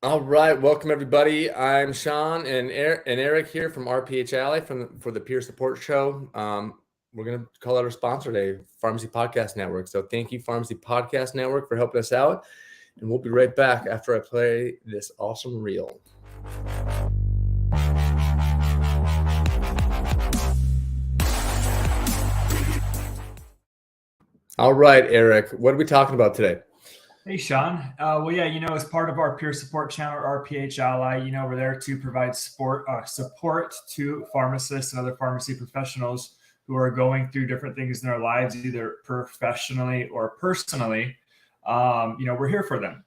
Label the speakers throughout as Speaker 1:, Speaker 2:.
Speaker 1: All right, welcome everybody. I'm Sean and Eric here from RPH Ally for the Peer Support Show. We're going to call out our sponsor today, PharmD Podcast Network. So thank you, PharmD Podcast Network, for helping us out. And we'll be right back after I play this awesome reel. All right, Eric, what are we talking about today?
Speaker 2: Hey, Sean. As part of our peer support channel, RPH Ally, we're there to provide support to pharmacists and other pharmacy professionals who are going through different things in their lives, either professionally or personally. We're here for them.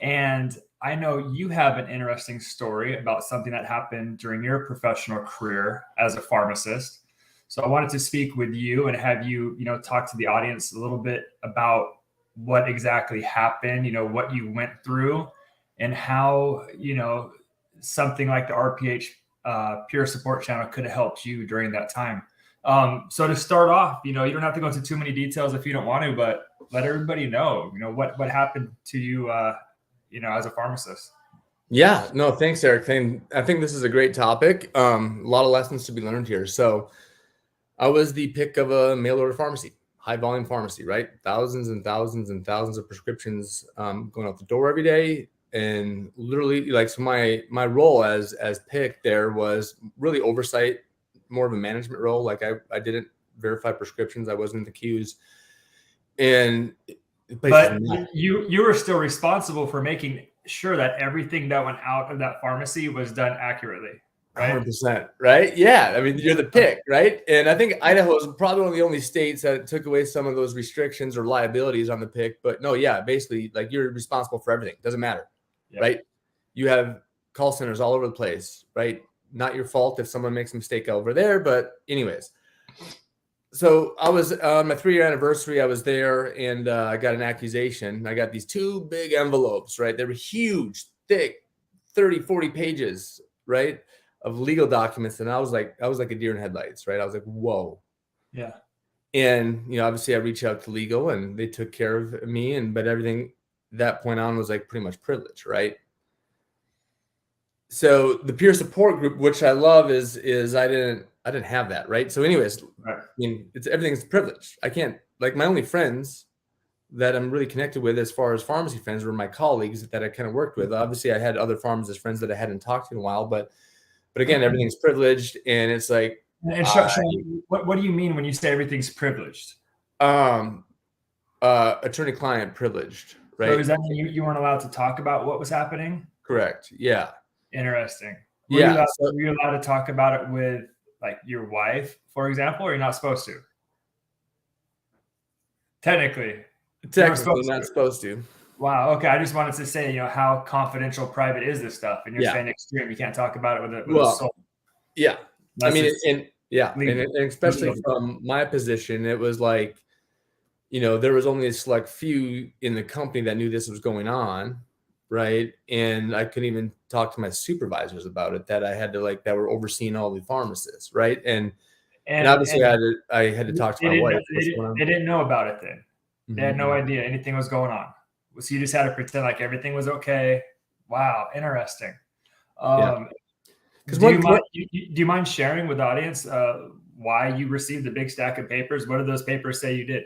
Speaker 2: And I know you have an interesting story about something that happened during your professional career as a pharmacist. So I wanted to speak with you and have you, talk to the audience a little bit about what exactly happened, what you went through, and how, something like the RPH peer support channel could have helped you during that time. So to start off, you don't have to go into too many details if you don't want to, but let everybody know, what happened to you, as a pharmacist.
Speaker 1: Yeah, no, thanks, Eric. I think this is a great topic. A lot of lessons to be learned here. So I was the pick of a mail order pharmacy. High volume pharmacy, right? Thousands and thousands and thousands of prescriptions going out the door every day. And literally, so my role as pick there was really oversight, more of a management role. Like I didn't verify prescriptions. I wasn't in the queues.
Speaker 2: But you were still responsible for making sure that everything that went out of that pharmacy was done accurately. Right?
Speaker 1: 100%, right? Yeah. I mean, you're the pick, right? And I think Idaho is probably one of the only states that took away some of those restrictions or liabilities on the pick. But no, yeah, basically, you're responsible for everything. Doesn't matter, right? You have call centers all over the place, right? Not your fault if someone makes a mistake over there. But anyways, so I was on my 3-year anniversary. I was there and I got an accusation. I got these 2 big envelopes, right? They were huge, thick, 30, 40 pages, right? Of legal documents. And I was like a deer in headlights, right? I was like, whoa.
Speaker 2: Yeah.
Speaker 1: And, obviously I reached out to legal and they took care of me. But everything that point on was pretty much privilege, right? So the peer support group, which I love is I didn't have that, right? So anyways,
Speaker 2: right.
Speaker 1: I mean, everything's privilege. I can't, my only friends that I'm really connected with as far as pharmacy friends were my colleagues that I kind of worked with. Obviously I had other pharmacist friends that I hadn't talked to in a while, but again, everything's privileged, and it's like.
Speaker 2: And what do you mean when you say everything's privileged?
Speaker 1: Attorney-client privileged, right?
Speaker 2: So does that mean you weren't allowed to talk about what was happening?
Speaker 1: Correct. Yeah.
Speaker 2: Interesting.
Speaker 1: Were
Speaker 2: you allowed to talk about it with your wife, for example, or you're not supposed to? Technically
Speaker 1: not supposed to.
Speaker 2: Wow. Okay. I just wanted to say, how confidential, private is this stuff? And you're saying extreme. You can't talk about it with a soul.
Speaker 1: Yeah. I mean, and especially from my position, it was there was only a select few in the company that knew this was going on, right? And I couldn't even talk to my supervisors about it. That I had to that were overseeing all the pharmacists, right? And obviously, I had to talk to my wife.
Speaker 2: They didn't know about it then. They had no idea anything was going on. So you just had to pretend like everything was okay. Wow, interesting. Do you mind sharing with the audience why you received the big stack of papers? What did those papers say you did?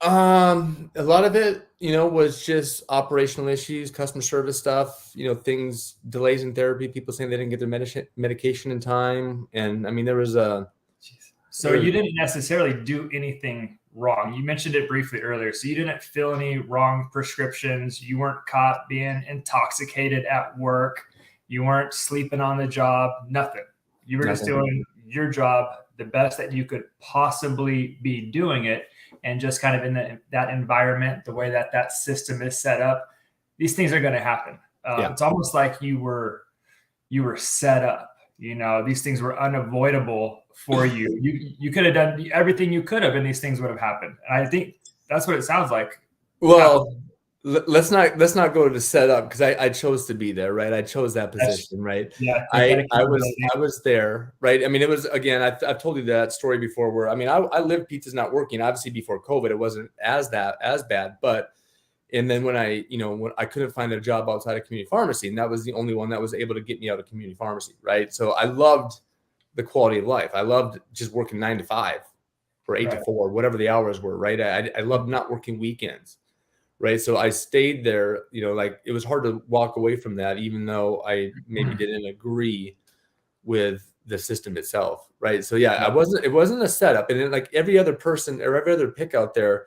Speaker 1: A lot of it, was just operational issues, customer service stuff, things, delays in therapy, people saying they didn't get their medication in time. And I mean, there was
Speaker 2: So you didn't necessarily do anything wrong. You mentioned it briefly earlier. So you didn't fill any wrong prescriptions. You weren't caught being intoxicated at work. You weren't sleeping on the job. Nothing. You were just doing your job the best that you could possibly be doing it. And just kind of in that environment, the way that system is set up, these things are going to happen. It's almost like you were set up. These things were unavoidable for you. You could have done everything you could have, and these things would have happened. And I think that's what it sounds like.
Speaker 1: Well, let's not go to set up, because I chose to be there, right? I chose that position, right?
Speaker 2: Yeah,
Speaker 1: I was there, right? I mean, it was, again, I've told you that story before, where I lived Pizza's Not Working. Obviously, before COVID, it wasn't as bad, but And then when I couldn't find a job outside of community pharmacy, and that was the only one that was able to get me out of community pharmacy, right? So I loved the quality of life. I loved just working 9 to 5 or 8 to 4, whatever the hours were, right? I loved not working weekends, right? So I stayed there, like it was hard to walk away from that, even though I maybe didn't agree with the system itself, right? So yeah, it wasn't a setup. And then, like every other person or every other pick out there,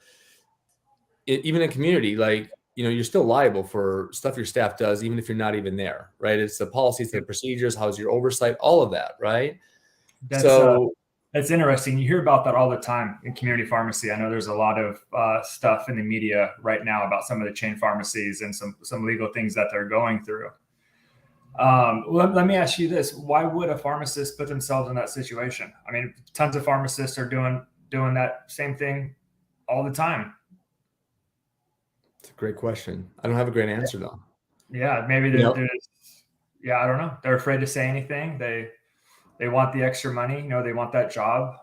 Speaker 1: even in community, like, you're still liable for stuff your staff does, even if you're not even there, right? It's the policies, the procedures, how's your oversight, all of that, right?
Speaker 2: That's interesting. You hear about that all the time in community pharmacy. I know there's a lot of stuff in the media right now about some of the chain pharmacies and some legal things that they're going through. Let me ask you this. Why would a pharmacist put themselves in that situation? I mean, tons of pharmacists are doing that same thing all the time.
Speaker 1: It's a great question. I don't have a great answer though.
Speaker 2: Yeah, maybe I don't know. They're afraid to say anything. They want the extra money. They want that job.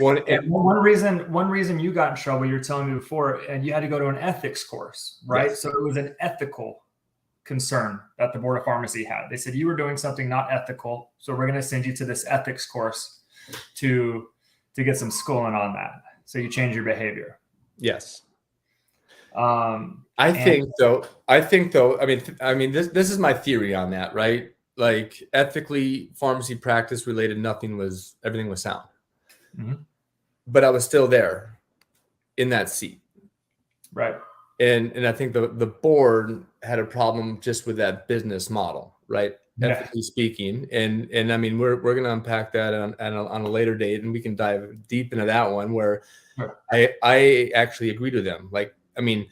Speaker 2: One reason you got in trouble, you were telling me before, and you had to go to an ethics course, right? Yes. So it was an ethical concern that the Board of Pharmacy had. They said you were doing something not ethical, so we're going to send you to this ethics course to get some schooling on that. So you change your behavior.
Speaker 1: Yes. I think though, I mean, this is my theory on that, right? Like ethically, pharmacy practice related, everything was sound. Mm-hmm. But I was still there in that seat.
Speaker 2: Right.
Speaker 1: And I think the board had a problem just with that business model, right? Yeah. Ethically speaking. And I mean, we're going to unpack that on a later date, and we can dive deep into that one where I actually agreed with them. Like, I mean,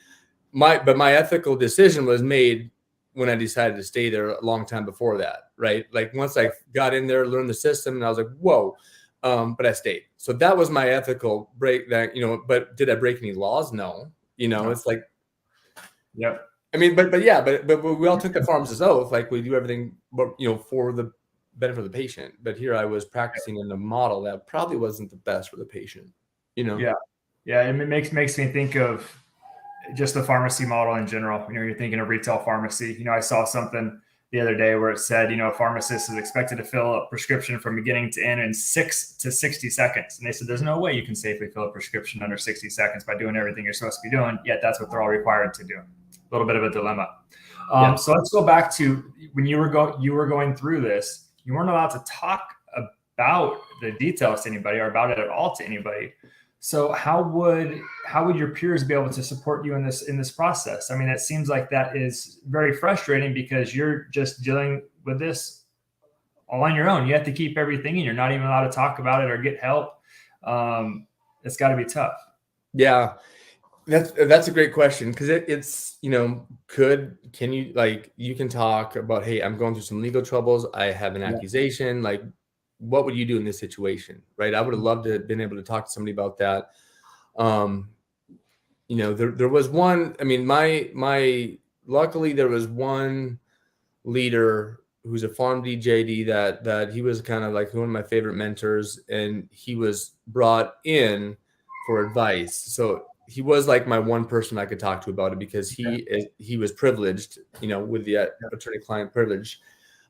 Speaker 1: my ethical decision was made when I decided to stay there a long time before that, right? Like once I got in there, learned the system, and I was like, whoa, but I stayed. So that was my ethical break. That but did I break any laws? No. It's like,
Speaker 2: yep.
Speaker 1: I mean, but we all took the pharmacist oath, like we do everything, for the benefit of the patient. But here I was practicing in a model that probably wasn't the best for the patient.
Speaker 2: Yeah. It makes me think of just the pharmacy model in general. You're thinking of retail pharmacy. I saw something the other day where it said, a pharmacist is expected to fill a prescription from beginning to end in 6 to 60 seconds. And they said, there's no way you can safely fill a prescription under 60 seconds by doing everything you're supposed to be doing. Yet that's what they're all required to do. A little bit of a dilemma. So let's go back to when you were going through this. You weren't allowed to talk about the details to anybody or about it at all to anybody. So how would your peers be able to support you in this process? I mean, it seems like that is very frustrating because you're just dealing with this all on your own. You have to keep everything, and you're not even allowed to talk about it or get help. It's got to be tough.
Speaker 1: Yeah, that's a great question, because it's can you, like, you can talk about, hey, I'm going through some legal troubles, I have an accusation, like, what would you do in this situation, right? I would have loved to have been able to talk to somebody about that. There was one, I mean, luckily there was one leader who's a PharmD JD that he was kind of like one of my favorite mentors, and he was brought in for advice. So he was like my one person I could talk to about it, because he was privileged, with the attorney-client privilege.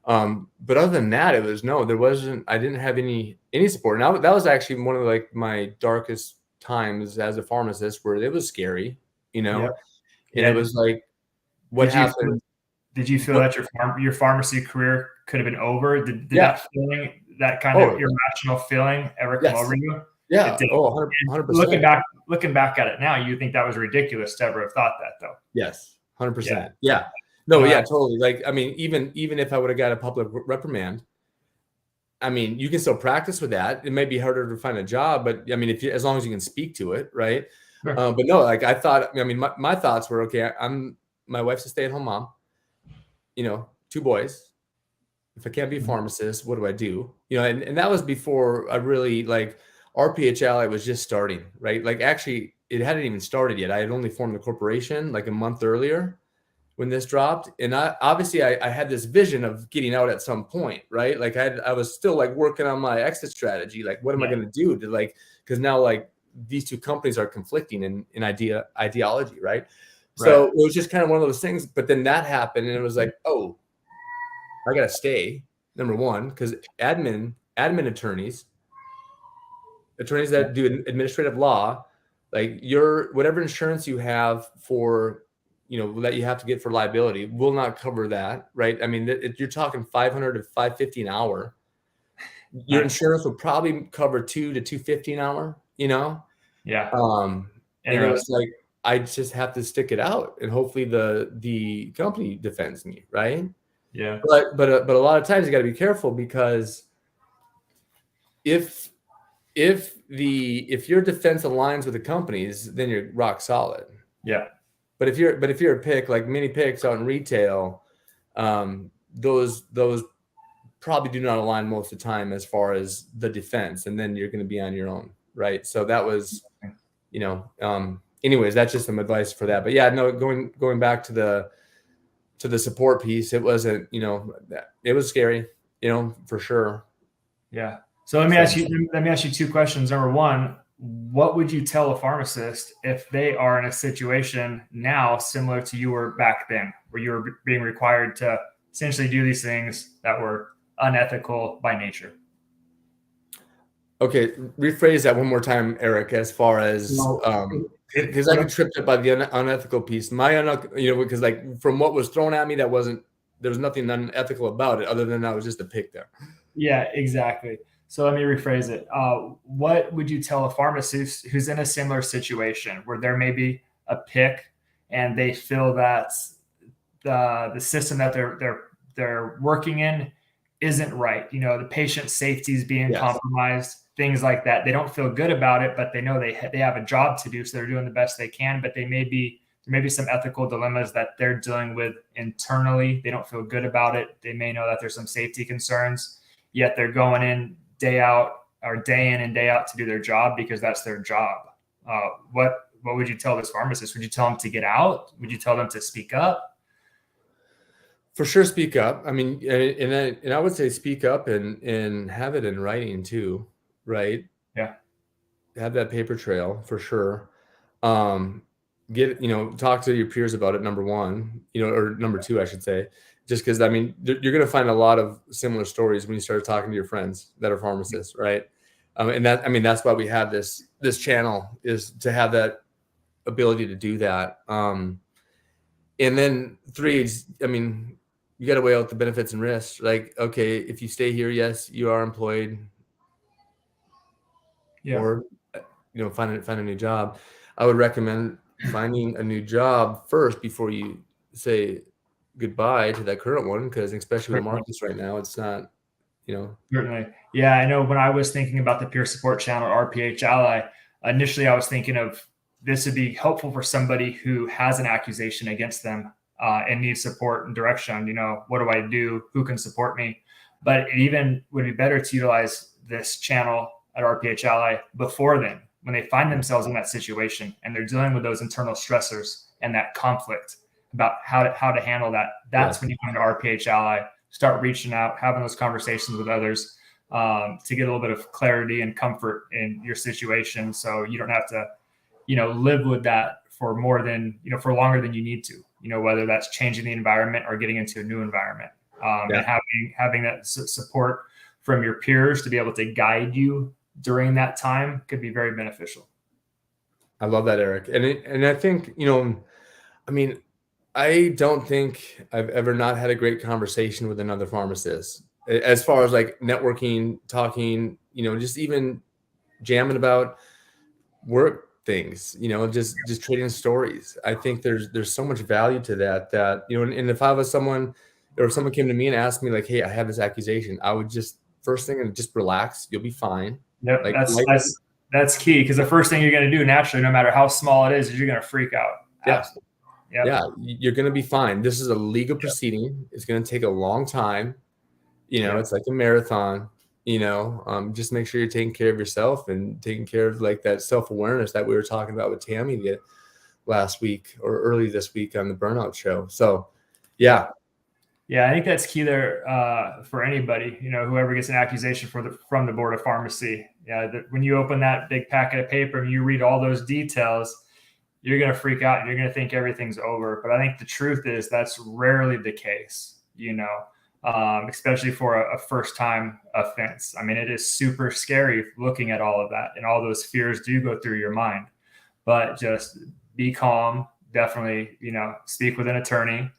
Speaker 1: But other than that, I didn't have any support. Now that was actually one of like my darkest times as a pharmacist, where it was scary, and it was like, what happened?
Speaker 2: Did you feel that your pharmacy career could have been over? Did that feeling, that kind of irrational feeling ever come over you?
Speaker 1: Yeah. 100%.
Speaker 2: Looking back at it now, you think that was ridiculous to ever have thought that, though.
Speaker 1: Yes. 100%. Yeah. No, totally. Like, I mean, even if I would have got a public reprimand, I mean, you can still practice with that. It may be harder to find a job, but I mean, as long as you can speak to it, right? Sure. But no, like I thought, I mean, my thoughts were, okay, my wife's a stay-at-home mom, 2 boys. If I can't be a pharmacist, what do I do? And that was before I really, like, RPHLI was just starting, right? Like, actually, it hadn't even started yet. I had only formed the corporation like a month earlier when this dropped. And I had this vision of getting out at some point, right? Like I was still like working on my exit strategy. Like, what am I going to do because now, like, these 2 companies are conflicting in ideology, right? So it was just kind of one of those things. But then that happened, and it was like, oh, I gotta stay. Number one, because admin attorneys that do administrative law, like your whatever insurance you have for, that you have to get for liability will not cover that, right? I mean, you're talking $500 to $550 an hour. Your insurance will probably cover $200 to $250 an hour.
Speaker 2: Yeah.
Speaker 1: And it was like, I just have to stick it out, and hopefully the company defends me, right?
Speaker 2: Yeah.
Speaker 1: But a lot of times you got to be careful, because if your defense aligns with the company's, then you're rock solid.
Speaker 2: Yeah.
Speaker 1: But if you're a pick, like many picks out in retail, those probably do not align most of the time as far as the defense, and then you're going to be on your own, right? So that was, anyways, that's just some advice for that. But yeah, no, going back to the support piece, it wasn't, it was scary, for sure.
Speaker 2: Yeah. So let me ask you two questions. Number one, what would you tell a pharmacist if they are in a situation now similar to you were back then, where you were being required to essentially do these things that were unethical by nature?
Speaker 1: Okay, rephrase that one more time, Eric, as far as, because I got tripped up by the unethical piece. Because like from what was thrown at me, there was nothing unethical about it, other than I was just a pick there.
Speaker 2: Yeah, exactly. So let me rephrase it. What would you tell a pharmacist who's in a similar situation where there may be a pick and they feel that the system that they're working in isn't right? The patient safety is being compromised, things like that. They don't feel good about it, but they know they have a job to do, so they're doing the best they can. But there may be some ethical dilemmas that they're dealing with internally. They don't feel good about it. They may know that there's some safety concerns, yet they're going in day in and day out to do their job because that's their job. What would you tell this pharmacist? Would you tell them to get out? Would you tell them to speak up?
Speaker 1: For sure, speak up. I mean, and I would say speak up and have it in writing too, right?
Speaker 2: Yeah.
Speaker 1: Have that paper trail for sure. Talk to your peers about it, number one, or number two, I should say, just because, I mean, you're going to find a lot of similar stories when you start talking to your friends that are pharmacists, right? That's why we have this channel, is to have that ability to do that. And then three, you got to weigh out the benefits and risks. Like, okay, if you stay here, yes, you are employed, or find a new job. I would recommend finding a new job first before you say goodbye to that current one, because especially with the markets right now, it's not,
Speaker 2: Certainly. Yeah, I know when I was thinking about the peer support channel, RPH Ally, initially I was thinking of this would be helpful for somebody who has an accusation against them and needs support and direction. What do I do? Who can support me? But it even would be better to utilize this channel at RPH Ally before then, when they find themselves in that situation and they're dealing with those internal stressors and that conflict about how to handle that. That's when you come to RPH Ally, start reaching out, having those conversations with others to get a little bit of clarity and comfort in your situation, so you don't have to, live with that for for longer than you need to. Whether that's changing the environment or getting into a new environment, and having that support from your peers to be able to guide you during that time could be very beneficial.
Speaker 1: I love that, Eric. And I think, I don't think I've ever not had a great conversation with another pharmacist, as far as like networking, talking, just even jamming about work things, just trading stories. I think there's so much value to that, and if I was someone, or if someone came to me and asked me like, hey, I have this accusation, I would just first thing and just relax. You'll be fine.
Speaker 2: Yep, that's key, because the first thing you're going to do naturally, no matter how small it is you're going to freak out.
Speaker 1: Yeah. Yep. Yeah, you're going to be fine. This is a legal proceeding. It's going to take a long time. It's like a marathon. Just make sure you're taking care of yourself and taking care of like that self-awareness that we were talking about with Tammy last week or early this week on the burnout show. So, yeah.
Speaker 2: Yeah, I think that's key there for anybody, whoever gets an accusation from the Board of Pharmacy. Yeah, when you open that big packet of paper and you read all those details, you're going to freak out. You're going to think everything's over. But I think the truth is that's rarely the case, especially for a first-time offense. I mean, it is super scary looking at all of that, and all those fears do go through your mind. But just be calm. Definitely, speak with an attorney,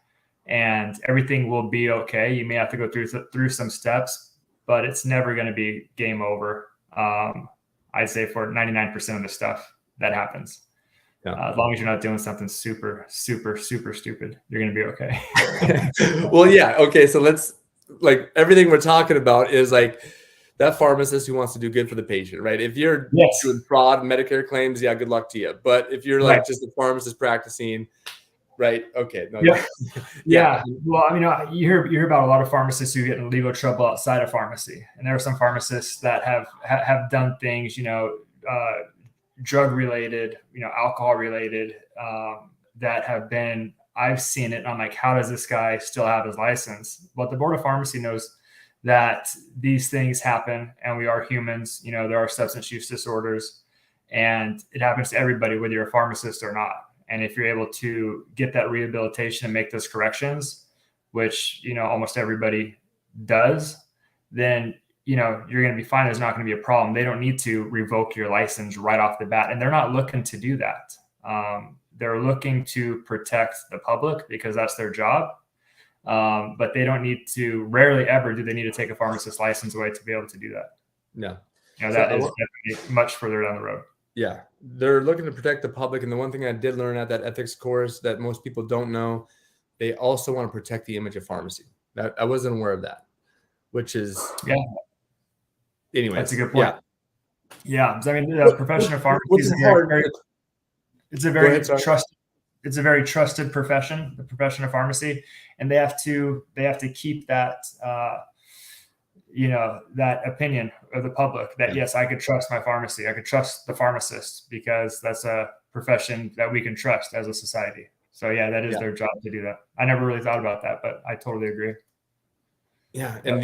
Speaker 2: and everything will be okay. You may have to go through some steps, but it's never going to be game over. I'd say for 99% of the stuff that happens. Yeah. As long as you're not doing something super, super, super stupid, you're going to be okay.
Speaker 1: Well, yeah. Okay. So let's, like, everything we're talking about is like that pharmacist who wants to do good for the patient, right? If you're doing fraud, Medicare claims, yeah, good luck to you. But if you're like just a pharmacist practicing, right? Okay. No,
Speaker 2: yeah. Well, I mean, you hear about a lot of pharmacists who get in legal trouble outside of pharmacy, and there are some pharmacists that have done things, drug related, alcohol related, that have been, I've seen it. And I'm like, how does this guy still have his license? But the Board of Pharmacy knows that these things happen, and we are humans. There are substance use disorders, and it happens to everybody, whether you're a pharmacist or not. And if you're able to get that rehabilitation and make those corrections, which, almost everybody does, then, you're going to be fine. There's not going to be a problem. They don't need to revoke your license right off the bat. And they're not looking to do that. They're looking to protect the public because that's their job. But they don't need to, rarely ever do they need to take a pharmacist license away to be able to do that.
Speaker 1: No.
Speaker 2: That is definitely much further down the road.
Speaker 1: Yeah, they're looking to protect the public. And the one thing I did learn at that ethics course that most people don't know, they also want to protect the image of pharmacy. That I wasn't aware of that, which is, anyway,
Speaker 2: that's a good point. Yeah. I mean, the profession of pharmacy is it's a very trusted profession, the profession of pharmacy, and they have to keep that, that opinion of the public that, yes, I could trust my pharmacy. I could trust the pharmacist because that's a profession that we can trust as a society. So yeah, that is their job to do that. I never really thought about that, but I totally agree.
Speaker 1: Yeah. And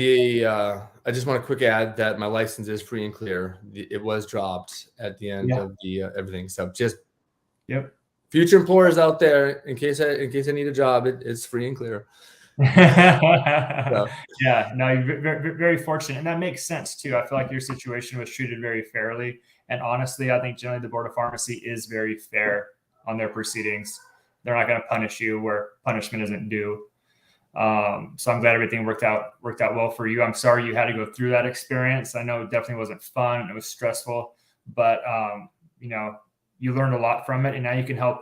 Speaker 1: I just want to quick add that my license is free and clear. It was dropped at the end of the everything. So just future employers out there, in case I need a job, it's free and clear.
Speaker 2: Yeah, no, you're very, very fortunate, and that makes sense too. I feel like your situation was treated very fairly, and honestly, I think generally the Board of Pharmacy is very fair on their proceedings. They're not going to punish you where punishment isn't due. So I'm glad everything worked out well for you. I'm sorry you had to go through that experience. I know it definitely wasn't fun. It was stressful, but you learned a lot from it, and now you can help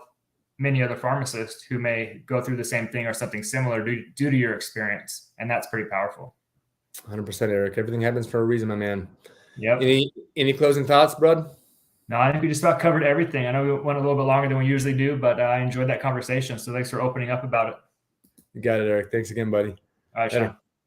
Speaker 2: many other pharmacists who may go through the same thing or something similar due to your experience. And that's pretty powerful.
Speaker 1: 100%, Eric. Everything happens for a reason, my man.
Speaker 2: Yep.
Speaker 1: Any closing thoughts, bud?
Speaker 2: No, I think we just about covered everything. I know we went a little bit longer than we usually do, but I enjoyed that conversation. So thanks for opening up about it.
Speaker 1: You got it, Eric. Thanks again, buddy.
Speaker 2: All right, Sean.